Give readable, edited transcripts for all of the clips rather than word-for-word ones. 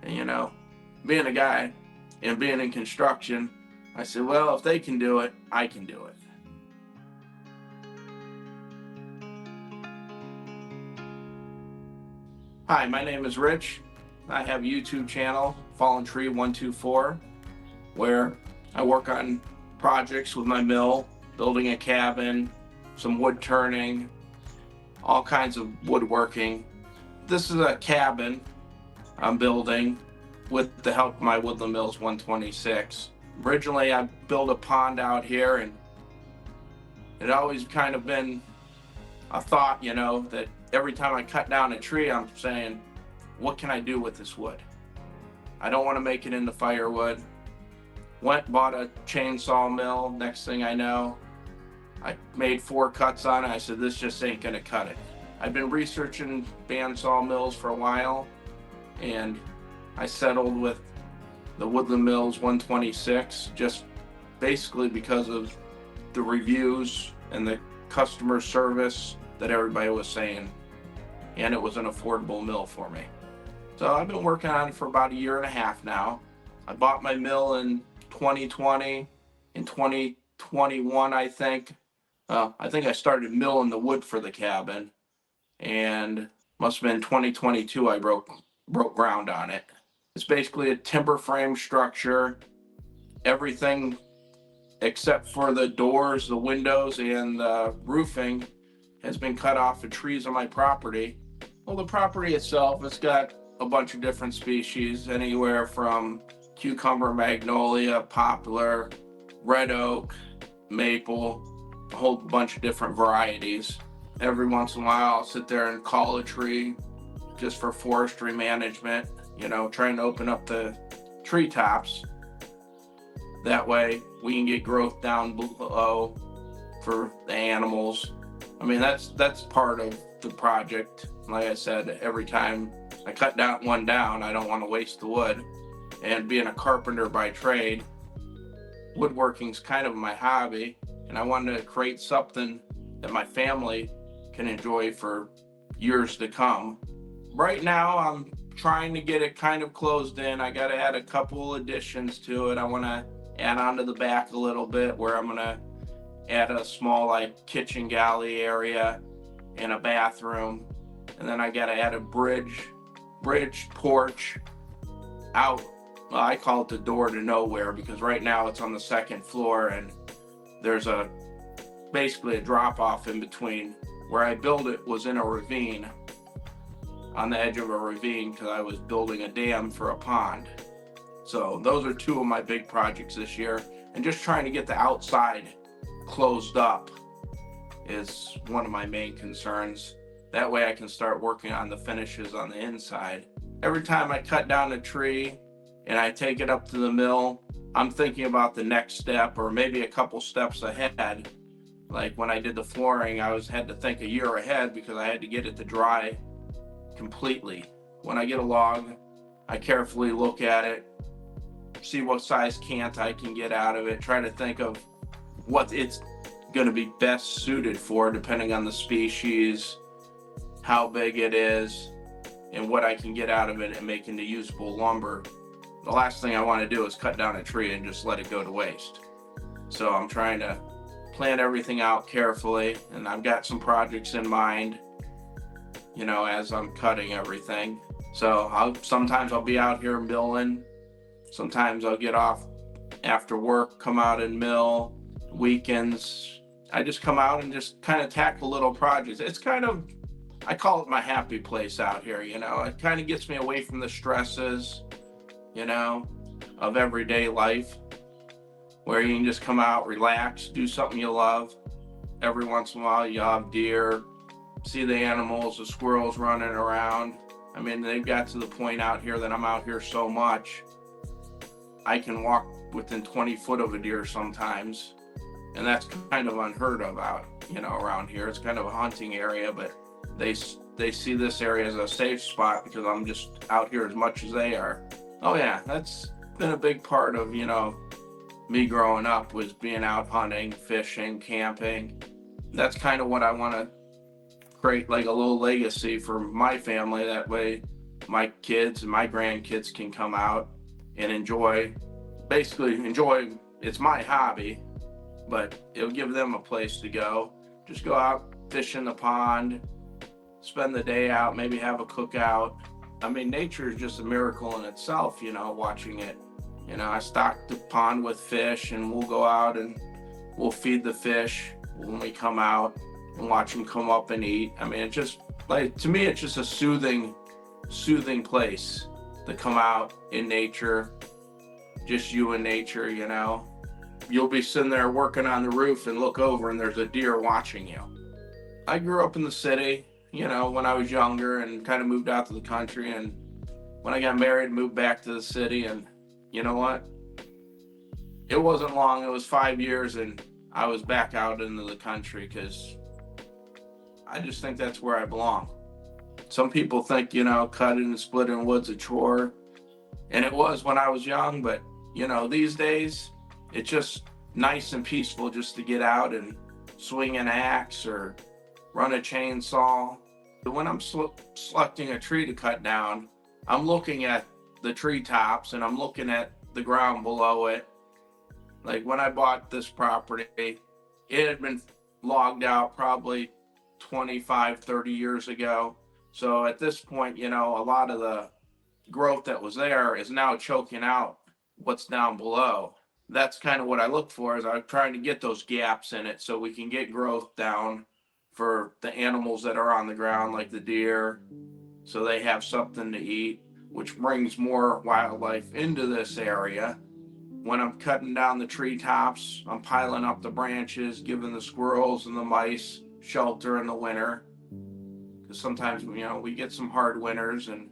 And being a guy and being in construction, I said, well, if they can do it, I can do it. Hi, my name is Rich. I have a YouTube channel, Fallen Tree 124, where I work on projects with my mill, building a cabin, some wood turning, all kinds of woodworking. This is a cabin I'm building with the help of my Woodland Mills 126. Originally, I built a pond out here, and it always kind of been a thought, that every time I cut down a tree, I'm saying, what can I do with this wood? I don't want to make it into firewood. Bought a chainsaw mill. Next thing I know, I made 4 cuts on it. I said, this just ain't gonna cut it. I've been researching bandsaw mills for a while, and I settled with the Woodland Mills 126, just basically because of the reviews and the customer service that everybody was saying, and it was an affordable mill for me. So I've been working on it for about 1.5 years now. I bought my mill in 2020. In 2021, I think I started milling the wood for the cabin, and must have been 2022 I broke ground on it. It's basically a timber frame structure. Everything except for the doors, the windows, and the roofing has been cut off of trees on my property. Well, the property itself, it's got a bunch of different species, anywhere from cucumber, magnolia, poplar, red oak, maple, a whole bunch of different varieties. Every once in a while, I'll sit there and call a tree just for forestry management, trying to open up the treetops. That way we can get growth down below for the animals. I mean, that's part of the project. Like I said, every time I cut one down, I don't want to waste the wood. And being a carpenter by trade, woodworking's kind of my hobby, and I wanted to create something that my family can enjoy for years to come. Right now, I'm trying to get it kind of closed in. I got to add a couple additions to it. I want to add onto the back a little bit, where I'm going to add a small kitchen galley area and a bathroom. And then I got to add a bridge porch out. Well, I call it the door to nowhere, because right now it's on the 2nd floor, and there's basically a drop off in between. Where I built it was in a ravine, on the edge of a ravine, because I was building a dam for a pond. So those are 2 of my big projects this year, and just trying to get the outside closed up is one of my main concerns. That way I can start working on the finishes on the inside. Every time I cut down a tree and I take it up to the mill, I'm thinking about the next step, or maybe a couple steps ahead. Like when I did the flooring, I had to think 1 year ahead, because I had to get it to dry completely. When I get a log, I carefully look at it, see what size cant I can get out of it, try to think of what it's going to be best suited for, depending on the species, how big it is, and what I can get out of it and make into usable lumber. The last thing I want to do is cut down a tree and just let it go to waste. So I'm trying to plan everything out carefully, and I've got some projects in mind, as I'm cutting everything. So sometimes I'll be out here milling. Sometimes I'll get off after work, come out and mill. Weekends, I just come out and just kind of tackle little projects. It's kind of, I call it my happy place out here. It kind of gets me away from the stresses, of everyday life, where you can just come out, relax, do something you love. Every once in a while, you have deer, see the animals, the squirrels running around. I mean, they've got to the point out here that I'm out here so much, I can walk within 20 foot of a deer sometimes. And that's kind of unheard of out, around here. It's kind of a hunting area, but they see this area as a safe spot, because I'm just out here as much as they are. Oh yeah, that's been a big part of, me growing up, was being out hunting, fishing, camping. That's kind of what I want to create, like a little legacy for my family. That way my kids and my grandkids can come out and enjoy, it's my hobby, but it'll give them a place to go. Just go out, fish in the pond, spend the day out, maybe have a cookout. I mean, nature is just a miracle in itself, watching it. I stock the pond with fish, and we'll go out and we'll feed the fish when we come out and watch them come up and eat. I mean, to me, it's just a soothing place to come out in nature, just you and nature. You'll be sitting there working on the roof and look over and there's a deer watching you. I grew up in the city, when I was younger, and kind of moved out to the country. And when I got married, moved back to the city. And you know what? It wasn't long. It was 5 years and I was back out into the country, because I just think that's where I belong. Some people think, cutting and splitting wood's a chore. And it was when I was young, but these days it's just nice and peaceful just to get out and swing an axe or run a chainsaw. But when I'm selecting a tree to cut down, I'm looking at the treetops and I'm looking at the ground below it. Like when I bought this property, it had been logged out probably 25, 30 years ago. So at this point, a lot of the growth that was there is now choking out what's down below. That's kind of what I look for, is I'm trying to get those gaps in it so we can get growth down for the animals that are on the ground, like the deer, so they have something to eat, which brings more wildlife into this area. When I'm cutting down the treetops, I'm piling up the branches, giving the squirrels and the mice shelter in the winter. Because sometimes, we get some hard winters, and,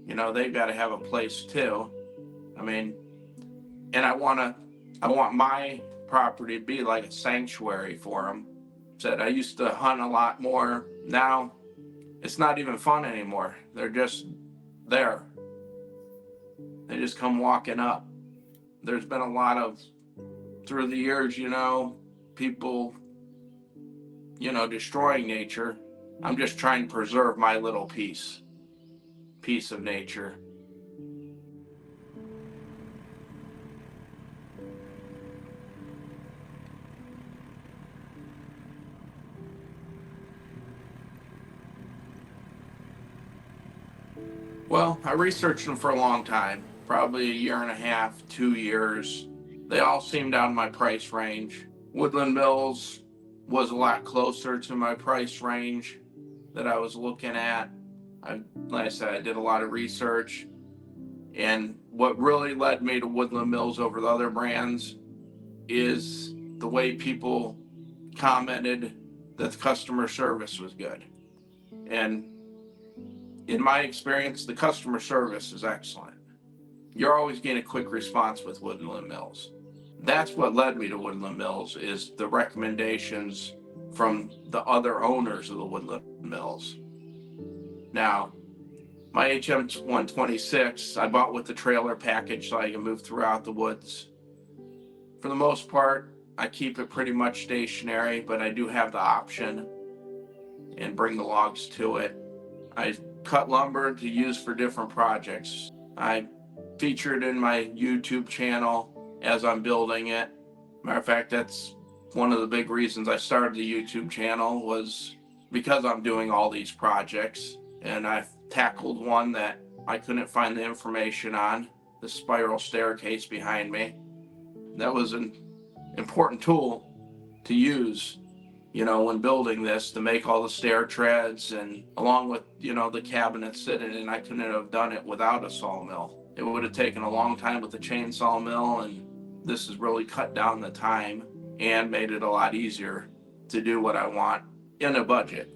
they've got to have a place too. I mean, and I want my property to be like a sanctuary for them. Said I used to hunt a lot more. Now it's not even fun anymore. They're just there. They just come walking up. There's been a lot of, through the years, people, destroying nature. I'm just trying to preserve my little piece of nature. Well, I researched them for a long time, probably a year and a half, 2 years. They all seemed out of my price range. Woodland Mills was a lot closer to my price range that I was looking at. Like I said, I did a lot of research. And what really led me to Woodland Mills over the other brands is the way people commented that the customer service was good. And in my experience, the customer service is excellent. You're always getting a quick response with Woodland Mills. That's what led me to Woodland Mills, is the recommendations from the other owners of the Woodland Mills. Now, my HM126, I bought with the trailer package so I can move throughout the woods. For the most part, I keep it pretty much stationary, but I do have the option and bring the logs to it. I cut lumber to use for different projects. I featured in my YouTube channel as I'm building it. Matter of fact, that's one of the big reasons I started the YouTube channel, was because I'm doing all these projects. And I tackled one that I couldn't find the information on, the spiral staircase behind me. That was an important tool to use, when building this, to make all the stair treads, and along with, the cabinets sitting in. I couldn't have done it without a sawmill. It would have taken a long time with the chainsaw mill, and this has really cut down the time and made it a lot easier to do what I want in a budget.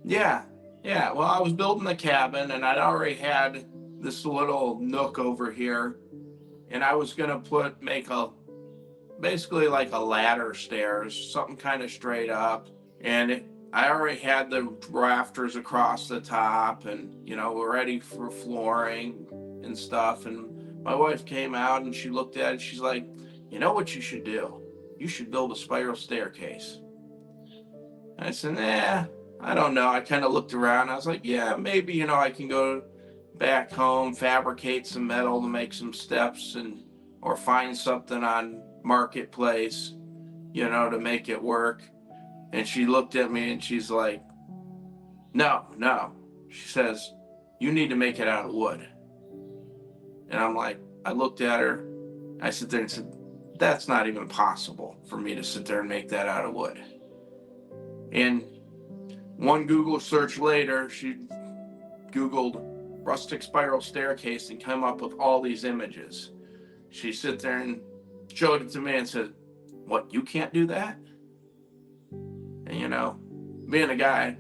Yeah. Well, I was building the cabin, and I'd already had this little nook over here, and I was gonna make basically like a ladder stairs, something kind of straight up. And I already had the rafters across the top, and we're ready for flooring. and stuff. And my wife came out and she looked at it. She's like, you know what you should do? You should build a spiral staircase. And I said, nah, I don't know. I kind of looked around. I was like, yeah, maybe, I can go back home, fabricate some metal to make some steps, or find something on Marketplace, to make it work. And she looked at me and she's like, no. She says, you need to make it out of wood. And I'm like, I looked at her. I sit there and said, that's not even possible for me to sit there and make that out of wood. And one Google search later, she Googled rustic spiral staircase and came up with all these images. She sit there and showed it to me and said, what, you can't do that? And being a guy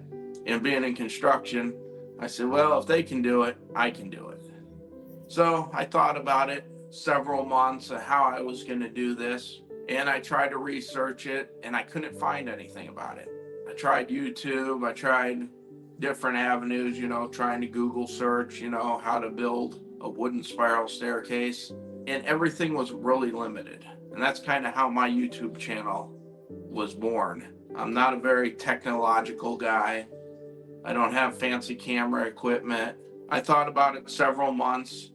and being in construction, I said, well, if they can do it, I can do it. So I thought about it several months of how I was going to do this, and I tried to research it, and I couldn't find anything about it. I tried YouTube, I tried different avenues, trying to Google search, how to build a wooden spiral staircase, and everything was really limited. And that's kind of how my YouTube channel was born. I'm not a very technological guy. I don't have fancy camera equipment. I thought about it several months,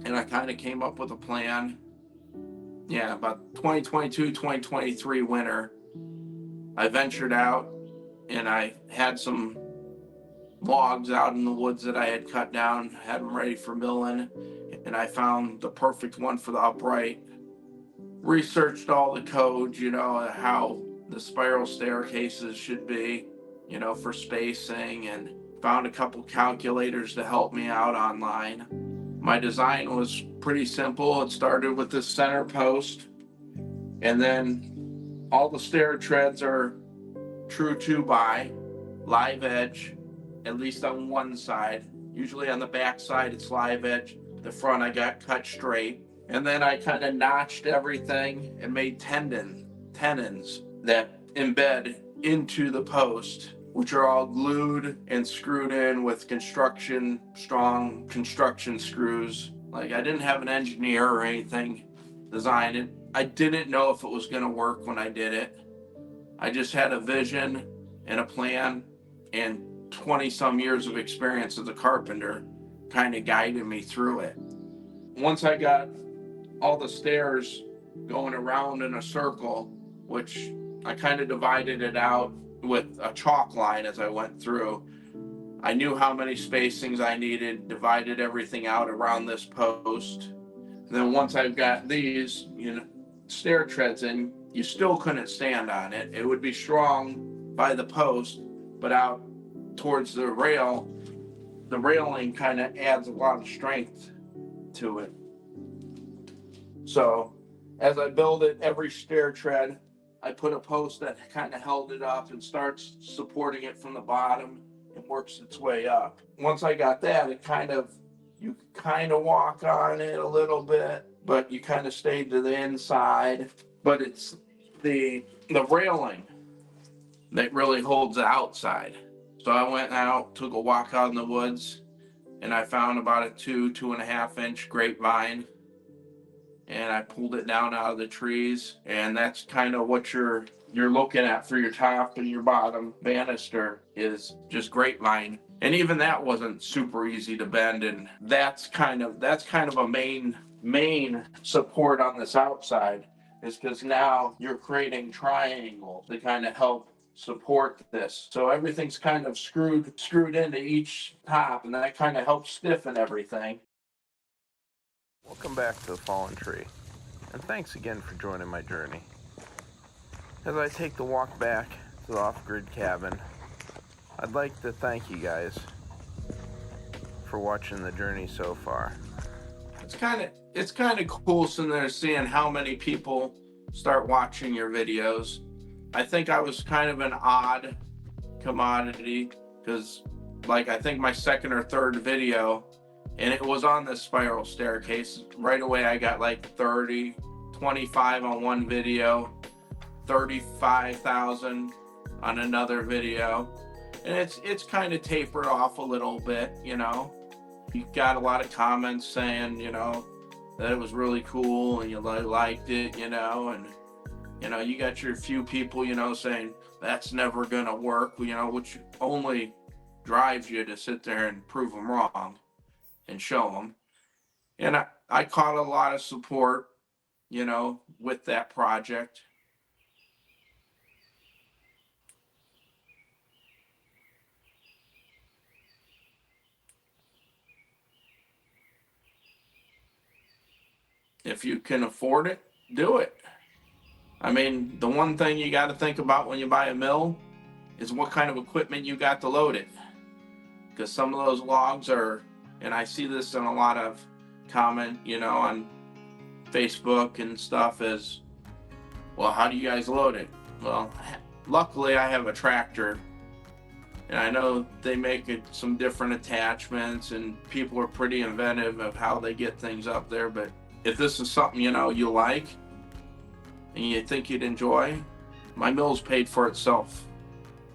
and I kind of came up with a plan. Yeah, about 2022, 2023 winter, I ventured out and I had some logs out in the woods that I had cut down, had them ready for milling, and I found the perfect one for the upright. Researched all the codes, how the spiral staircases should be, for spacing, and found a couple calculators to help me out online. My design was pretty simple. It started with this center post, and then all the stair treads are true 2x, live edge, at least on one side. Usually on the back side it's live edge. The front I got cut straight. And then I kind of notched everything and made tenons that embed into the post, which are all glued and screwed in with strong construction screws. Like, I didn't have an engineer or anything design it. I didn't know if it was going to work when I did it. I just had a vision and a plan, and 20 some years of experience as a carpenter kind of guided me through it. Once I got all the stairs going around in a circle, which I kind of divided it out with a chalk line as I went through. I knew how many spacings I needed, divided everything out around this post. And then once I've got these, stair treads in, you still couldn't stand on it. It would be strong by the post, but out towards the rail, the railing kind of adds a lot of strength to it. So as I build it, every stair tread, I put a post that kind of held it up and starts supporting it from the bottom and works its way up. Once I got that, you kind of walk on it a little bit, but you kind of stay to the inside. But it's the railing that really holds the outside. So I went out, took a walk out in the woods, and I found about a 2.5 inch grapevine. And I pulled it down out of the trees, and that's kind of what you're looking at for your top and your bottom banister is just grapevine. And even that wasn't super easy to bend, and that's kind of a main support on this outside, is because now you're creating triangles to kind of help support this. So everything's kind of screwed into each top, and that kind of helps stiffen everything. Welcome back to The Fallen Tree, and thanks again for joining my journey. As I take the walk back to the off-grid cabin, I'd like to thank you guys for watching the journey so far. It's kind of cool sitting there seeing how many people start watching your videos. I think I was kind of an odd commodity, because I think my second or third video, and it was on this spiral staircase. Right away I got 30, 25 on one video, 35,000 on another video. And it's kind of tapered off a little bit, you got a lot of comments saying, that it was really cool and you liked it, and you got your few people, saying that's never gonna work, which only drives you to sit there and prove them wrong and show them. And I caught a lot of support, with that project. If you can afford it, do it. I mean, the one thing you got to think about when you buy a mill is what kind of equipment you got to load it. Because some of those logs are, and I see this in a lot of comment, on Facebook and stuff, is, well, how do you guys load it? Well, luckily I have a tractor, and I know they make some different attachments, and people are pretty inventive of how they get things up there. But if this is something you like and you think you'd enjoy, my mill's paid for itself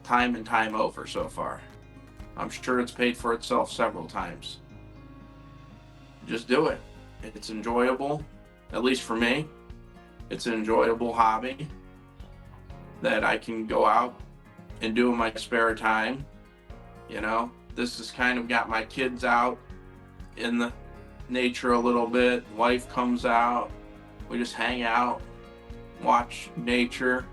time and time over so far. I'm sure it's paid for itself several times. Just do it. It's enjoyable, at least for me. It's an enjoyable hobby that I can go out and do in my spare time. This has kind of got my kids out in the nature a little bit. Wife comes out, we just hang out, watch nature.